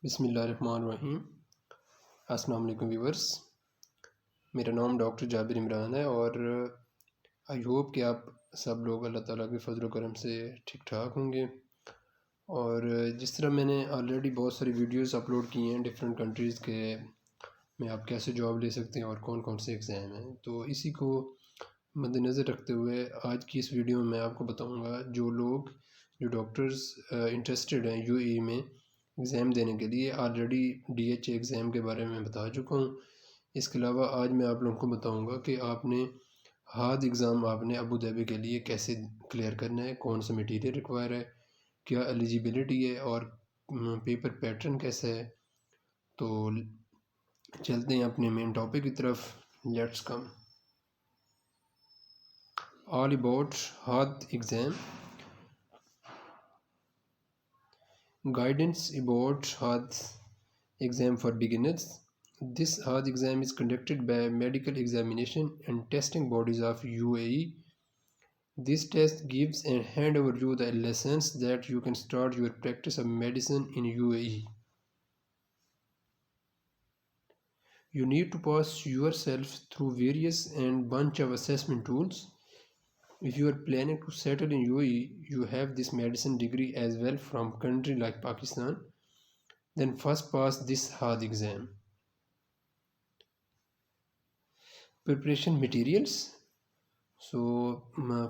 बिस्मिल्लाहिर्रहमानिर्रहीम। अस्सलाम वालेकुम व्यूवर्स, मेरा नाम डॉक्टर जाबिर इमरान है और आई होप कि आप सब लोग अल्लाह ताला के फजल करम से ठीक ठाक होंगे। और जिस तरह मैंने ऑलरेडी बहुत सारी वीडियोस अपलोड की हैं डिफरेंट कंट्रीज़ के में आप कैसे जॉब ले सकते हैं और कौन कौन से एग्ज़ाम हैं, तो इसी को मद्देनज़र रखते हुए आज की इस वीडियो में मैं आपको बताऊँगा जो डॉक्टर्स इंटरेस्टेड हैं यूएई में एग्ज़ाम देने के लिए। ऑलरेडी डीएचए एग्ज़ाम के बारे में बता चुका हूँ। इसके अलावा आज मैं आप लोगों को बताऊँगा कि आपने हाद एग्ज़ाम आपने अबू धाबी के लिए कैसे क्लियर करना है, कौन सा मटीरियल रिक्वायर है, क्या एलिजिबिलिटी है और पेपर पैटर्न कैसा है। तो चलते हैं अपने मेन टॉपिक की तरफ। Let's come all about HAAD exam. Guidance about HAAD exam for beginners. This HAAD exam is conducted by medical examination and testing bodies of UAE. This test gives and hand over you the lessons that you can start your practice of medicine in UAE. You need to pass yourself through various and bunch of assessment tools. If you are planning to settle in UAE, you have this medicine degree as well from country like Pakistan, then first pass this HAAD exam. Preparation materials. So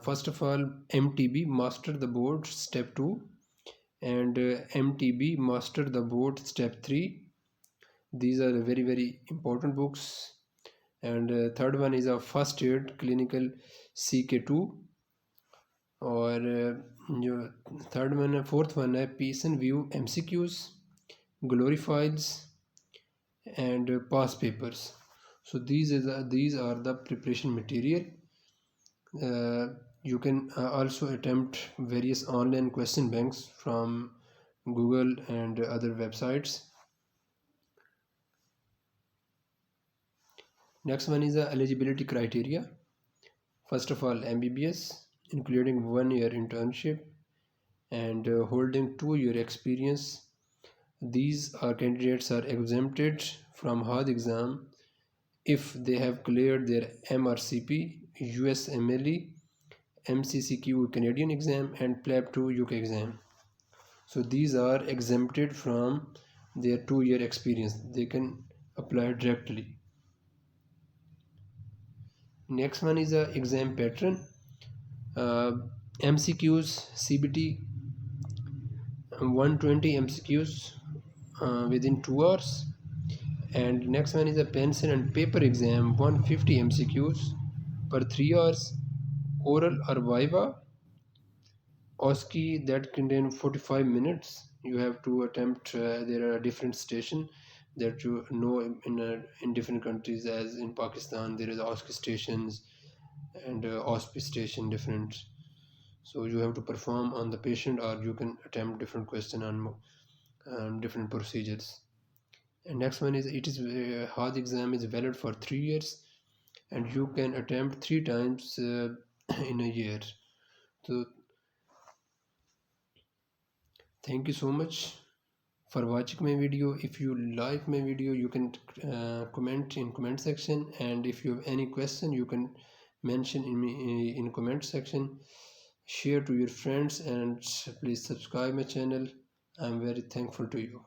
first of all, MTB Master the Board Step 2 and MTB Master the Board Step 3. These are very important books. And third one is a First Aid Clinical CK2 और जो third one है fourth one है Patient View MCQs, Glory Files and Past Papers. So these are the preparation material. You can also attempt various online question banks from Google and other websites. Next one is the eligibility criteria. First of all, MBBS including 1 year internship and holding 2-year experience. These candidates are exempted from HAAD exam if they have cleared their MRCP, USMLE, MCCQ Canadian exam and PLAB 2 UK exam. So these are exempted from their 2-year experience. They can apply directly. Next one is the exam pattern. MCQs CBT 120 MCQs within 2 hours. And next one is a pencil and paper exam 150 MCQs per 3 hours. Oral or Viva OSCE that contain 45 minutes. You have to attempt. There are different stations that you know in different countries. As in Pakistan, there is OSCE stations and OSCE station different. So you have to perform on the patient, or you can attempt different question on different procedures. And next one is HAAD exam is valid for 3 years, and you can attempt 3 times in a year. So thank you so much for watching my video. If you like my video, you can comment in comment section, and if you have any question, you can mention in comment section. Share to your friends and please subscribe my channel. I'm very thankful to you.